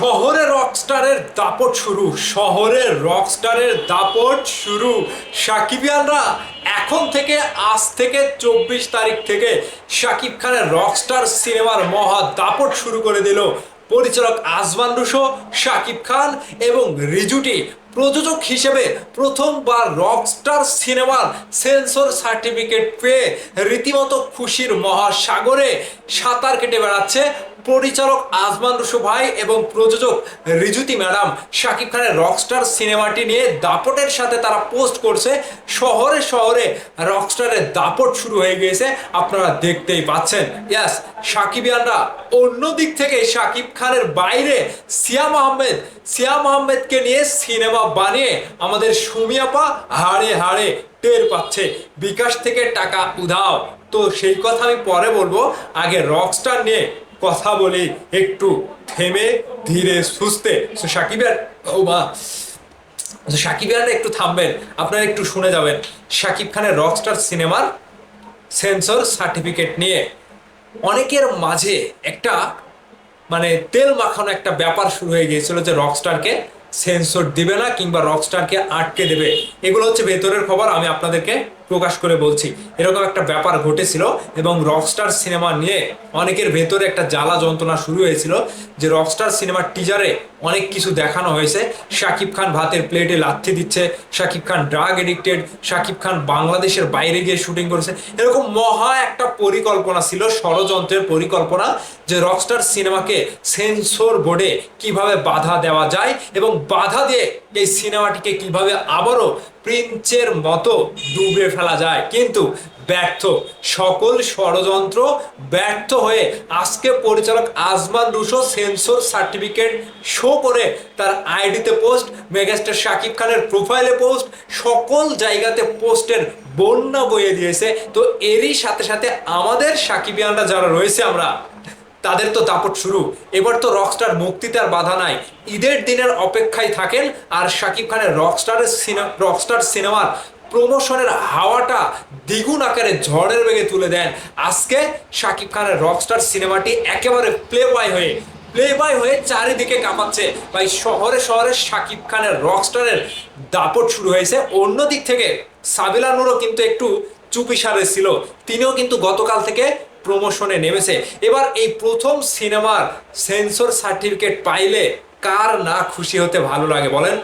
শহরে রকস্টারের দাপট শুরু, শহরে রকস্টারের দাপট শুরু। সাকিবিয়ানরা এখন থেকে আজ থেকে 24 তারিখ থেকে শাকিব খানের রকস্টার সিনেমার মহা দাপট শুরু করে দিল। পরিচালক আজমান রুশো, শাকিব খান এবং রিজুটি প্রযোজক হিসেবে প্রথমবার রকস্টার সিনেমার সেন্সর সার্টিফিকেট পেয়ে রীতিমতো খুশির মহাসাগরে সাঁতার কেটে বেড়াচ্ছে পরিচালক আজমান রুশো ভাই এবং প্রযোজক রিজুতি ম্যাডাম। শাকিব খানের রকস্টার সিনেমাটি নিয়ে দাপটের সাথে তারা পোস্ট করছে। শহরে শহরে রকস্টারের দাপট শুরু হয়ে গিয়েছে, আপনারা দেখতেই পাচ্ছেন। ইয়াস, সাকিবিয়ানরা অন্য দিক থেকে শাকিব খানের বাইরে সিয়াম আহমেদকে নিয়ে সিনেমা বানিয়ে আমাদের সুমিয়াপা হাড়ে হাড়ে টের পাচ্ছে। বিকাশ থেকে টাকা উধাও, তো সেই কথা আমি পরে বলবো। আগে রকস্টার নিয়ে কথা বলি একটু থেমে ধীরে সুস্থে। সাকিবিয়ানরা একটু থামবেন, আপনারা একটু শুনে যাবেন শাকিব খানের রকস্টার সিনেমার সেন্সর সার্টিফিকেট নিয়ে অনেকের মাঝে একটা তেল মাখানো একটা ব্যাপার শুরু হয়ে গিয়েছিল যে রকস্টারকে সেন্সর দিবে না কিংবা রকস্টারকে আটকে দেবে। এগুলো হচ্ছে ভেতরের খবর, আমি আপনাদেরকে প্রকাশ করে বলছি। এরকম একটা ব্যাপার ঘটেছিল এবং রকস্টার সিনেমা নিয়ে অনেকের ভেতরে একটা জ্বালা যন্ত্রণা শুরু হয়েছিল যে রকস্টার সিনেমার টিজারে অনেক কিছু দেখানো হয়েছে। শাকিব খান ভাতের প্লেটে লাথি দিচ্ছে, শাকিব খান ড্রাগ এডিক্টেড, শাকিব খান বাংলাদেশের বাইরে গিয়ে শুটিং করেছে। এরকম মহা একটা পরিকল্পনা ছিল, ষড়যন্ত্রের পরিকল্পনা, যে রকস্টার সিনেমাকে সেন্সর বোর্ডে কিভাবে বাধা দেওয়া যায় এবং বাধা দিয়ে এই সিনেমাটিকে কিভাবে আবারও প্রিন্সের মতো ডুবে ফেলা যায়। কিন্তু ব্যর্থ, সকল ষড়যন্ত্র ব্যর্থ হয়ে আজকে পরিচালক Azman Rusho censor certificate show করে তার আইডিতে পোস্ট, মেগাস্টার শাকিব খানের প্রোফাইলে পোস্ট, সকল জায়গাতে পোস্টের বন্যা বয়ে দিয়েছে। তো এরই সাথে সাথে আমাদের সাকিবিয়ানরা যারা রয়েছে আমরা, তাদের তো দাপট শুরু। এবার তো রকস্টার মুক্তিতে আর বাধা নাই, ঈদের দিনের অপেক্ষায় থাকেন আর শাকিব খানের রকস্টার সিনেমার প্রমোশনের হাওয়াটা দ্বিগুণ আকারে ঝড়ের বেগে তুলে দেন। আজকে শাকিব খানের রকস্টার সিনেমাটি একেবারে প্লে বয় হয়ে চারিদিকে কাঁপাচ্ছে ভাই। শহরে শহরে শাকিব খানের রকস্টারের দাপট শুরু হয়েছে। অন্যদিক থেকে সাবিলা নূরও কিন্তু একটু চুপিসারে ছিল, তিনিও কিন্তু গতকাল থেকে প্রমোশনে নেমেছে। এবার এই প্রথম সিনেমার সেন্সর সার্টিফিকেট পাইলে কার না খুশি হতে ভালো লাগে বলেন।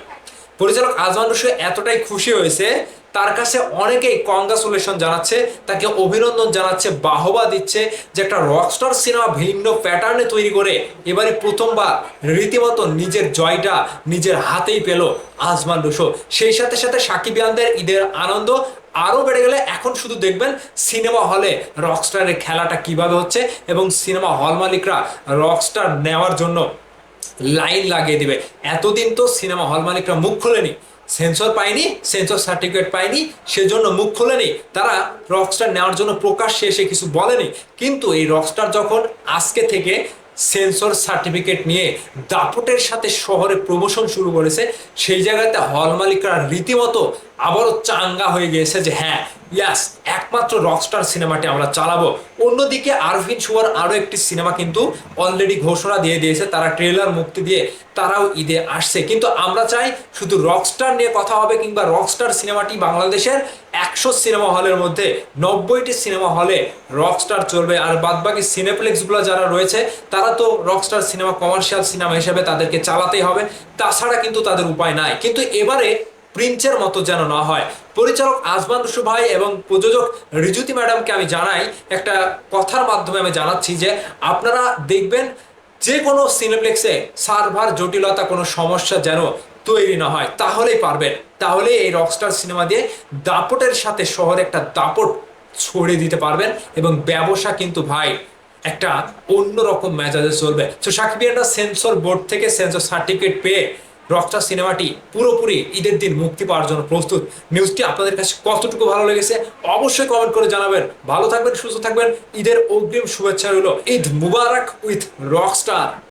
পরিচালক আজমান রুশো এতটাই খুশি হয়েছে, তার কাছে অনেকেই কংগ্রাচুলেশন জানাচ্ছে, তাকে অভিনন্দন জানাচ্ছে, বাহবা দিচ্ছে যে একটা রকস্টার সিনেমা ভিন্ন প্যাটার্নে তৈরি করে এবারে প্রথমবার রীতিমতো নিজের জয়টা নিজের হাতেই পেল আজমান রুশো। সেই সাথে সাথে সাকিবিয়ানদের ঈদের আনন্দ আরও বেড়ে গেলে এখন শুধু দেখবেন সিনেমা হলে রকস্টারের খেলাটা কিভাবে হচ্ছে এবং সিনেমা হল মালিকরা রকস্টার নেওয়ার জন্য লাইন লাগিয়ে দিবে। এতদিন তো সিনেমা হল মালিকরা মুখ খোলেনি, সেন্সর পায়নি, সেন্সর সার্টিফিকেট পায়নি, সেজন্য মুখ খোলেনি, তারা রকস্টার নেওয়ার জন্য প্রকাশ্যে এসে কিছু বলেনি। কিন্তু এই রকস্টার যখন আজকে থেকে সেন্সর সার্টিফিকেট নিয়ে দাপটের সাথে শহরে প্রমোশন শুরু করেছে, সেই জায়গাতে হল মালিকরা রীতিমতো আবারও চাঙ্গা হয়ে গিয়েছে যে হ্যাঁ, ইয়াস, একমাত্র রকস্টার সিনেমাটি আমরা চালাবো। অন্যদিকে আরভিন শুয়ার আরও একটি সিনেমা কিন্তু অলরেডি ঘোষণা দিয়ে দিয়েছে, তারা ট্রেলার মুক্তি দিয়ে তারাও ঈদে আসছে। কিন্তু আমরা চাই শুধু রকস্টার নিয়ে কথা হবে কিংবা রকস্টার সিনেমাটি বাংলাদেশের 100 সিনেমা হলের মধ্যে 90টি সিনেমা হলে রকস্টার চলবে, আর বাদবাকি সিনেপ্লেক্সগুলো যারা রয়েছে তারা তো রকস্টার সিনেমা কমার্শিয়াল সিনেমা হিসেবে তাদেরকে চালাতেই হবে, তাছাড়া কিন্তু তাদের উপায় নাই। কিন্তু এবারে প্রিন্সের মতো যেন না হয়। পরিচালক আজমান রুশো ভাই এবং প্রযোজক রিজুতি ম্যাডামকে আমি জানাই, একটা কথার মাধ্যমে আমি জানাচ্ছি যে আপনারা দেখবেন যে কোনো সিনেপ্লেক্সে সার্ভার জটিলতা, কোনো সমস্যা যেন তৈরি না হয়, তাহলেই পারবেন। তাহলে এই রকস্টার সিনেমা দিয়ে দাপটের সাথে শহরে একটা দাপট ছড়িয়ে দিতে পারবেন এবং ব্যবসা কিন্তু ভাই একটা অন্যরকম মেজাজে চলবে। তো সাকিবিয়ানরা সেন্সর বোর্ড থেকে সেন্সর সার্টিফিকেট পেয়ে রকস্টার সিনেমাটি পুরোপুরি ঈদের দিন মুক্তি পাওয়ার জন্য প্রস্তুত। নিউজটি আপনাদের কাছে কতটুকু ভালো লেগেছে অবশ্যই কমেন্ট করে জানাবেন। ভালো থাকবেন, সুস্থ থাকবেন, ঈদের অগ্রিম শুভেচ্ছা রইল। ঈদ মুবারক উইথ রকস্টার।